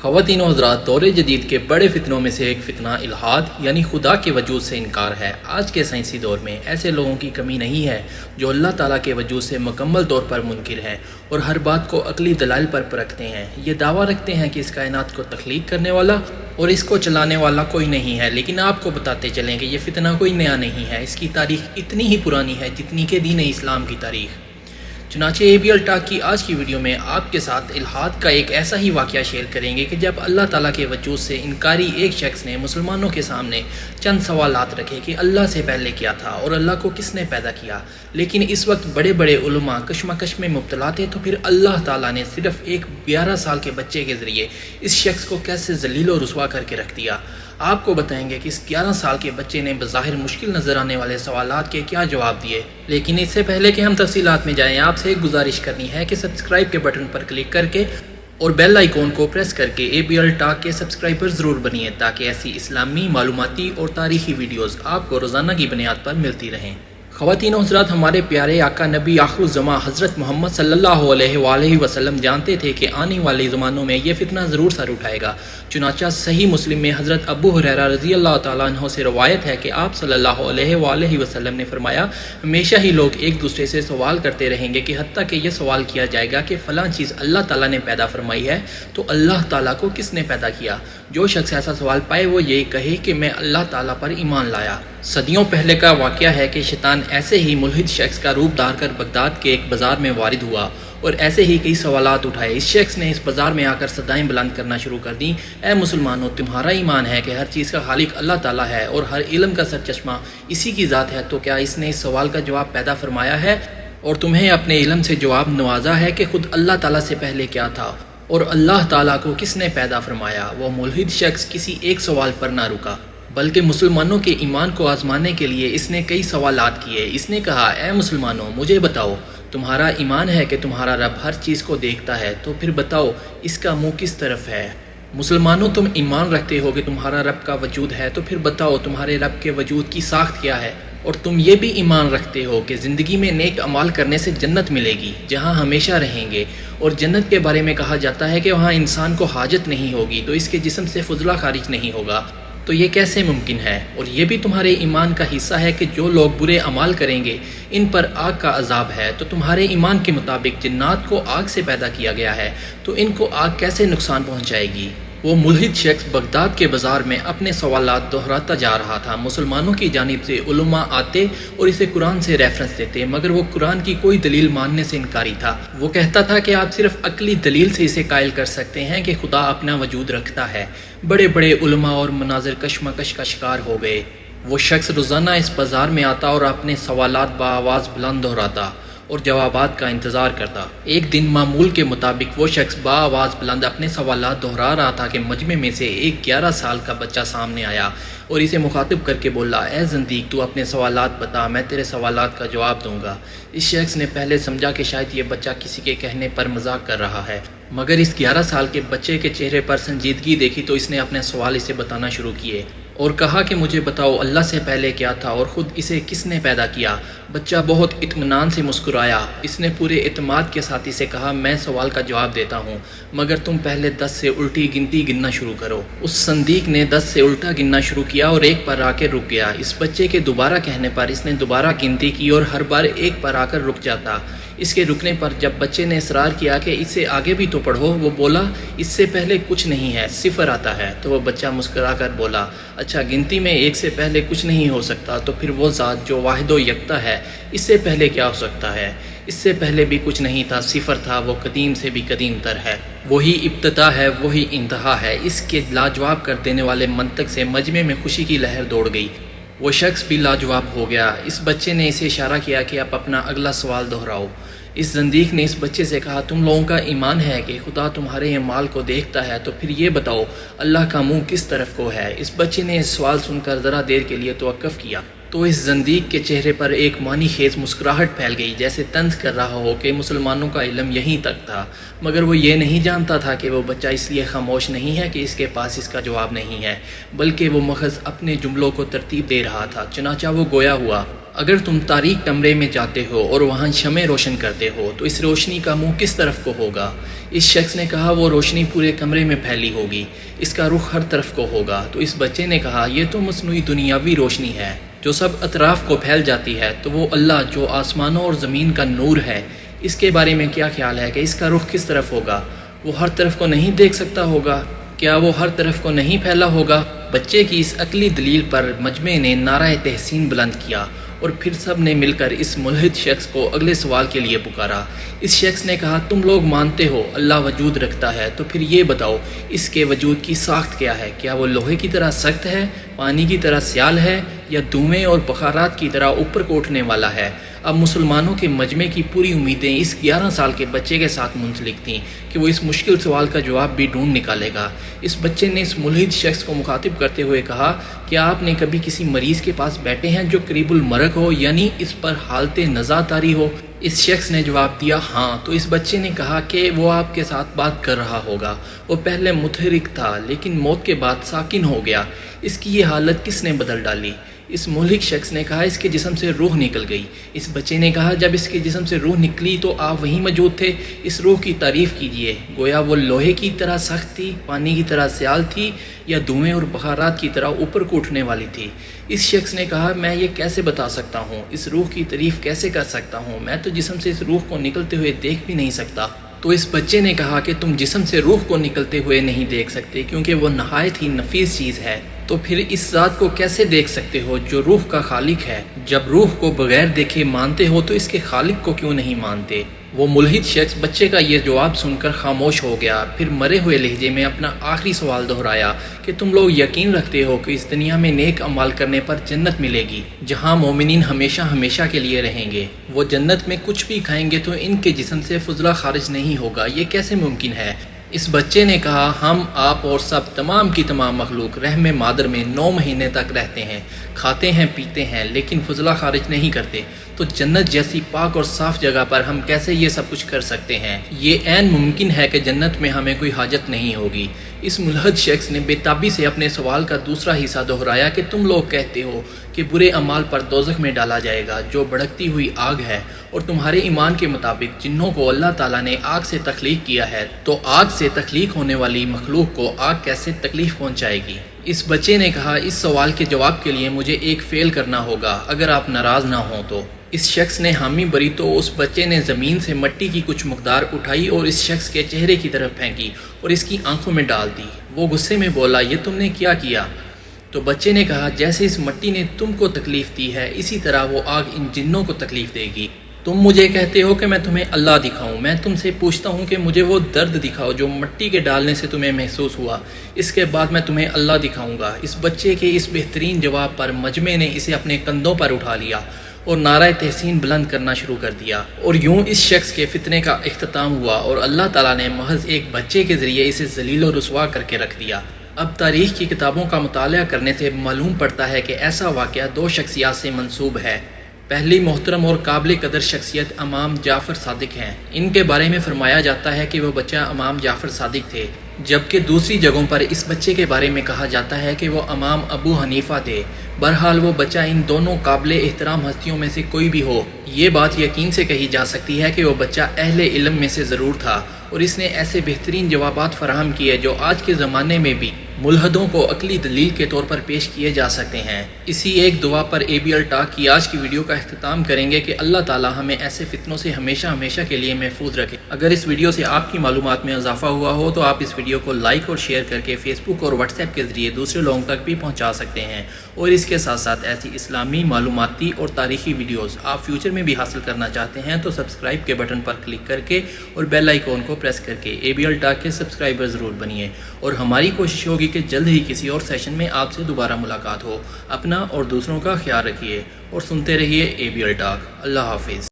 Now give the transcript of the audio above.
خواتین و حضرات، دور جدید کے بڑے فتنوں میں سے ایک فتنہ الحاد یعنی خدا کے وجود سے انکار ہے۔ آج کے سائنسی دور میں ایسے لوگوں کی کمی نہیں ہے جو اللہ تعالیٰ کے وجود سے مکمل طور پر منکر ہیں اور ہر بات کو عقلی دلائل پر پرکھتے ہیں۔ یہ دعویٰ رکھتے ہیں کہ اس کائنات کو تخلیق کرنے والا اور اس کو چلانے والا کوئی نہیں ہے، لیکن آپ کو بتاتے چلیں کہ یہ فتنہ کوئی نیا نہیں ہے۔ اس کی تاریخ اتنی ہی پرانی ہے جتنی کہ دین اسلام کی تاریخ۔ چنانچہ ABL ٹاک کی آج کی ویڈیو میں آپ کے ساتھ الحاد کا ایک ایسا ہی واقعہ شیئر کریں گے کہ جب اللہ تعالیٰ کے وجود سے انکاری ایک شخص نے مسلمانوں کے سامنے چند سوالات رکھے کہ اللہ سے پہلے کیا تھا اور اللہ کو کس نے پیدا کیا، لیکن اس وقت بڑے بڑے علماء کشمکش میں مبتلا تھے، تو پھر اللہ تعالیٰ نے صرف ایک 11 سال کے بچے کے ذریعے اس شخص کو کیسے ذلیل و رسوا کر کے رکھ دیا۔ آپ کو بتائیں گے کہ اس 11 سال کے بچے نے بظاہر مشکل نظر آنے والے سوالات کے کیا جواب دیے۔ لیکن اس سے پہلے کہ ہم تفصیلات میں جائیں، آپ سے ایک گزارش کرنی ہے کہ سبسکرائب کے بٹن پر کلک کر کے اور بیل آئیکن کو پریس کر کے ABL ٹاک کے سبسکرائبر ضرور بنیے تاکہ ایسی اسلامی معلوماتی اور تاریخی ویڈیوز آپ کو روزانہ کی بنیاد پر ملتی رہیں۔ خواتین و حضرات، ہمارے پیارے آقا نبی آخر الزماں حضرت محمد صلی اللہ علیہ وآلہ وسلم جانتے تھے کہ آنے والے زمانوں میں یہ فتنہ ضرور سر اٹھائے گا۔ چنانچہ صحیح مسلم میں حضرت ابو ہریرہ رضی اللہ تعالیٰ عنہ سے روایت ہے کہ آپ صلی اللہ علیہ وآلہ وسلم نے فرمایا، ہمیشہ ہی لوگ ایک دوسرے سے سوال کرتے رہیں گے کہ حتیٰ کہ یہ سوال کیا جائے گا کہ فلاں چیز اللہ تعالیٰ نے پیدا فرمائی ہے تو اللہ تعالیٰ کو کس نے پیدا کیا۔ جو شخص ایسا سوال پائے وہ یہی کہے کہ میں اللہ تعالیٰ پر ایمان لایا۔ صدیوں پہلے کا واقعہ ہے کہ شیطان ایسے ہی ملحد شخص کا روپ دھار کر بغداد کے ایک بازار میں وارد ہوا اور ایسے ہی کئی سوالات اٹھائے۔ اس شخص نے اس بازار میں آ کر صدائیں بلند کرنا شروع کر دیں، اے مسلمانوں، تمہارا ایمان ہے کہ ہر چیز کا خالق اللہ تعالیٰ ہے اور ہر علم کا سرچشمہ اسی کی ذات ہے، تو کیا اس نے اس سوال کا جواب پیدا فرمایا ہے اور تمہیں اپنے علم سے جواب نوازا ہے کہ خود اللہ تعالیٰ سے پہلے کیا تھا اور اللہ تعالیٰ کو کس نے پیدا فرمایا؟ وہ ملحد شخص کسی ایک سوال پر نہ رکا بلکہ مسلمانوں کے ایمان کو آزمانے کے لیے اس نے کئی سوالات کیے۔ اس نے کہا، اے مسلمانوں، مجھے بتاؤ، تمہارا ایمان ہے کہ تمہارا رب ہر چیز کو دیکھتا ہے، تو پھر بتاؤ اس کا منہ کس طرف ہے؟ مسلمانوں، تم ایمان رکھتے ہو کہ تمہارا رب کا وجود ہے، تو پھر بتاؤ تمہارے رب کے وجود کی ساخت کیا ہے؟ اور تم یہ بھی ایمان رکھتے ہو کہ زندگی میں نیک اعمال کرنے سے جنت ملے گی جہاں ہمیشہ رہیں گے، اور جنت کے بارے میں کہا جاتا ہے کہ وہاں انسان کو حاجت نہیں ہوگی تو اس کے جسم سے فضلہ خارج نہیں ہوگا، تو یہ کیسے ممکن ہے؟ اور یہ بھی تمہارے ایمان کا حصہ ہے کہ جو لوگ برے اعمال کریں گے ان پر آگ کا عذاب ہے، تو تمہارے ایمان کے مطابق جنات کو آگ سے پیدا کیا گیا ہے، تو ان کو آگ کیسے نقصان پہنچائے گی؟ وہ ملحد شخص بغداد کے بازار میں اپنے سوالات دہراتا جا رہا تھا۔ مسلمانوں کی جانب سے علماء آتے اور اسے قرآن سے ریفرنس دیتے، مگر وہ قرآن کی کوئی دلیل ماننے سے انکاری تھا۔ وہ کہتا تھا کہ آپ صرف عقلی دلیل سے اسے قائل کر سکتے ہیں کہ خدا اپنا وجود رکھتا ہے۔ بڑے بڑے علماء اور مناظر کشمکش کا شکار ہو گئے۔ وہ شخص روزانہ اس بازار میں آتا اور اپنے سوالات بآواز بلند دہراتا اور جوابات کا انتظار کرتا۔ ایک دن معمول کے مطابق وہ شخص بآواز بلند اپنے سوالات دہرا رہا تھا کہ مجمع میں سے ایک 11 سال کا بچہ سامنے آیا اور اسے مخاطب کر کے بولا، اے زندیق، تو اپنے سوالات بتا، میں تیرے سوالات کا جواب دوں گا۔ اس شخص نے پہلے سمجھا کہ شاید یہ بچہ کسی کے کہنے پر مذاق کر رہا ہے، مگر اس 11 سال کے بچے کے چہرے پر سنجیدگی دیکھی تو اس نے اپنے سوال اسے بتانا شروع کیے اور کہا کہ مجھے بتاؤ اللہ سے پہلے کیا تھا اور خود اسے کس نے پیدا کیا؟ بچہ بہت اطمینان سے مسکرایا۔ اس نے پورے اعتماد کے ساتھ اسے کہا، میں سوال کا جواب دیتا ہوں، مگر تم پہلے 10 سے الٹی گنتی گننا شروع کرو۔ اس صندیق نے 10 سے الٹا گننا شروع کیا اور ایک پر آ کے رک گیا۔ اس بچے کے دوبارہ کہنے پر اس نے دوبارہ گنتی کی اور ہر بار ایک پر آ کر رک جاتا۔ اس کے رکنے پر جب بچے نے اصرار کیا کہ اس سے آگے بھی تو پڑھو، وہ بولا، اس سے پہلے کچھ نہیں ہے، 0 آتا ہے۔ تو وہ بچہ مسکرا کر بولا، اچھا، گنتی میں 1 سے پہلے کچھ نہیں ہو سکتا، تو پھر وہ ذات جو واحد و یکتا ہے، اس سے پہلے کیا ہو سکتا ہے؟ اس سے پہلے بھی کچھ نہیں تھا، 0 تھا، وہ قدیم سے بھی قدیم تر ہے، وہی ابتدا ہے، وہی انتہا ہے۔ اس کے لاجواب کر دینے والے منطق سے مجمع میں خوشی کی لہر دوڑ گئی۔ وہ شخص بھی لاجواب ہو گیا۔ اس بچے نے اسے اشارہ کیا کہ اب اپنا اگلا سوال دہراؤ۔ اس زندیق نے اس بچے سے کہا، تم لوگوں کا ایمان ہے کہ خدا تمہارے اعمال کو دیکھتا ہے، تو پھر یہ بتاؤ اللہ کا منہ کس طرف کو ہے؟ اس بچے نے اس سوال سن کر ذرا دیر کے لیے توقف کیا تو اس زندیق کے چہرے پر ایک معنی خیز مسکراہٹ پھیل گئی، جیسے طنز کر رہا ہو کہ مسلمانوں کا علم یہیں تک تھا، مگر وہ یہ نہیں جانتا تھا کہ وہ بچہ اس لیے خاموش نہیں ہے کہ اس کے پاس اس کا جواب نہیں ہے، بلکہ وہ محض اپنے جملوں کو ترتیب دے رہا تھا۔ چنانچہ وہ گویا ہوا، اگر تم تاریک کمرے میں جاتے ہو اور وہاں شمع روشن کرتے ہو تو اس روشنی کا منہ کس طرف کو ہوگا؟ اس شخص نے کہا وہ روشنی پورے کمرے میں پھیلی ہوگی، اس کا رخ ہر طرف کو ہوگا۔ تو اس بچے نے کہا یہ تو مصنوعی دنیاوی روشنی ہے جو سب اطراف کو پھیل جاتی ہے، تو وہ اللہ جو آسمانوں اور زمین کا نور ہے، اس کے بارے میں کیا خیال ہے کہ اس کا رخ کس طرف ہوگا؟ وہ ہر طرف کو نہیں دیکھ سکتا ہوگا؟ کیا وہ ہر طرف کو نہیں پھیلا ہوگا؟ بچے کی اس عقلی دلیل پر مجمع نے نعرہ تحسین بلند کیا اور پھر سب نے مل کر اس ملحد شخص کو اگلے سوال کے لیے پکارا۔ اس شخص نے کہا تم لوگ مانتے ہو اللہ وجود رکھتا ہے، تو پھر یہ بتاؤ اس کے وجود کی ساخت کیا ہے؟ کیا وہ لوہے کی طرح سخت ہے، پانی کی طرح سیال ہے، یا دھوئیں اور بخارات کی طرح اوپر کو اٹھنے والا ہے؟ اب مسلمانوں کے مجمع کی پوری امیدیں اس 11 سال کے بچے کے ساتھ منسلک تھیں کہ وہ اس مشکل سوال کا جواب بھی ڈھونڈ نکالے گا۔ اس بچے نے اس ملحد شخص کو مخاطب کرتے ہوئے کہا کیا آپ نے کبھی کسی مریض کے پاس بیٹھے ہیں جو قریب المرگ ہو، یعنی اس پر حالت نزا طاری ہو؟ اس شخص نے جواب دیا ہاں۔ تو اس بچے نے کہا کہ وہ آپ کے ساتھ بات کر رہا ہوگا، وہ پہلے متحرک تھا لیکن موت کے بعد ساکن ہو گیا، اس کی یہ حالت کس نے بدل ڈالی؟ اس مہلک شخص نے کہا اس کے جسم سے روح نکل گئی۔ اس بچے نے کہا جب اس کے جسم سے روح نکلی تو آپ وہیں موجود تھے، اس روح کی تعریف کیجئے، گویا وہ لوہے کی طرح سخت تھی، پانی کی طرح سیال تھی، یا دھوئیں اور بخارات کی طرح اوپر کو اٹھنے والی تھی؟ اس شخص نے کہا میں یہ کیسے بتا سکتا ہوں، اس روح کی تعریف کیسے کر سکتا ہوں، میں تو جسم سے اس روح کو نکلتے ہوئے دیکھ بھی نہیں سکتا۔ تو اس بچے نے کہا کہ تم جسم سے روح کو نکلتے ہوئے نہیں دیکھ سکتے کیونکہ وہ نہایت ہی نفیس چیز ہے، تو پھر اس ذات کو کیسے دیکھ سکتے ہو جو روح کا خالق ہے؟ جب روح کو بغیر دیکھے مانتے ہو تو اس کے خالق کو کیوں نہیں مانتے؟ وہ ملحد شخص بچے کا یہ جواب سن کر خاموش ہو گیا، پھر مرے ہوئے لہجے میں اپنا آخری سوال دہرایا کہ تم لوگ یقین رکھتے ہو کہ اس دنیا میں نیک اعمال کرنے پر جنت ملے گی جہاں مومنین ہمیشہ ہمیشہ کے لیے رہیں گے؟ وہ جنت میں کچھ بھی کھائیں گے تو ان کے جسم سے فضلہ خارج نہیں ہوگا، یہ کیسے ممکن ہے؟ اس بچے نے کہا ہم آپ اور سب تمام کی تمام مخلوق رحم مادر میں 9 مہینے تک رہتے ہیں، کھاتے ہیں پیتے ہیں لیکن فضلہ خارج نہیں کرتے، تو جنت جیسی پاک اور صاف جگہ پر ہم کیسے یہ سب کچھ کر سکتے ہیں؟ یہ عین ممکن ہے کہ جنت میں ہمیں کوئی حاجت نہیں ہوگی۔ اس ملحد شخص نے بے تابی سے اپنے سوال کا دوسرا حصہ دہرایا کہ تم لوگ کہتے ہو کہ برے اعمال پر دوزخ میں ڈالا جائے گا جو بھڑکتی ہوئی آگ ہے، اور تمہارے ایمان کے مطابق جنوں کو اللہ تعالیٰ نے آگ سے تخلیق کیا ہے، تو آگ سے تخلیق ہونے والی مخلوق کو آگ کیسے تکلیف پہنچائے گی؟ اس بچے نے کہا اس سوال کے جواب کے لیے مجھے ایک فعل کرنا ہوگا اگر آپ ناراض نہ ہوں تو۔ اس شخص نے حامی بری تو اس بچے نے زمین سے مٹی کی کچھ مقدار اٹھائی اور اس شخص کے چہرے کی طرف پھینکی اور اس کی آنکھوں میں ڈال دی۔ وہ غصے میں بولا یہ تم نے کیا کیا؟ تو بچے نے کہا جیسے اس مٹی نے تم کو تکلیف دی ہے اسی طرح وہ آگ ان جنوں کو تکلیف دے گی۔ تم مجھے کہتے ہو کہ میں تمہیں اللہ دکھاؤں، میں تم سے پوچھتا ہوں کہ مجھے وہ درد دکھاؤ جو مٹی کے ڈالنے سے تمہیں محسوس ہوا، اس کے بعد میں تمہیں اللہ دکھاؤں گا۔ اس بچے کے اس بہترین جواب پر مجمع نے اسے اپنے کندھوں پر اٹھا لیا اور نعرہ تحسین بلند کرنا شروع کر دیا، اور یوں اس شخص کے فتنے کا اختتام ہوا اور اللہ تعالیٰ نے محض ایک بچے کے ذریعے اسے ذلیل و رسوا کر کے رکھ دیا۔ اب تاریخ کی کتابوں کا مطالعہ کرنے سے معلوم پڑتا ہے کہ ایسا واقعہ 2 شخصیات سے منسوب ہے۔ پہلی محترم اور قابل قدر شخصیت امام جعفر صادق ہیں۔ ان کے بارے میں فرمایا جاتا ہے کہ وہ بچہ امام جعفر صادق تھے، جبکہ دوسری جگہوں پر اس بچے کے بارے میں کہا جاتا ہے کہ وہ امام ابو حنیفہ تھے۔ بہرحال وہ بچہ ان دونوں قابل احترام ہستیوں میں سے کوئی بھی ہو، یہ بات یقین سے کہی جا سکتی ہے کہ وہ بچہ اہل علم میں سے ضرور تھا، اور اس نے ایسے بہترین جوابات فراہم کیے جو آج کے زمانے میں بھی ملحدوں کو عقلی دلیل کے طور پر پیش کیے جا سکتے ہیں۔ اسی ایک دعا پر ABL ٹاک کی آج کی ویڈیو کا اختتام کریں گے کہ اللہ تعالی ہمیں ایسے فتنوں سے ہمیشہ ہمیشہ کے لیے محفوظ رکھے۔ اگر اس ویڈیو سے آپ کی معلومات میں اضافہ ہوا ہو تو آپ اس ویڈیو کو لائک اور شیئر کر کے فیس بک اور واٹس ایپ کے ذریعے دوسرے لوگوں تک بھی پہنچا سکتے ہیں، اور اس کے ساتھ ساتھ ایسی اسلامی معلوماتی اور تاریخی ویڈیوز آپ فیوچر میں بھی حاصل کرنا چاہتے ہیں تو سبسکرائب کے بٹن پر کلک کر کے اور بیل آئیکن کو پریس کر کے ABL ٹاک کے سبسکرائبر ضرور بنیے، اور ہماری کوشش ہوگی کہ جلد ہی کسی اور سیشن میں آپ سے دوبارہ ملاقات ہو۔ اپنا اور دوسروں کا خیال رکھیے اور سنتے رہیے ABL ٹاک۔ اللہ حافظ۔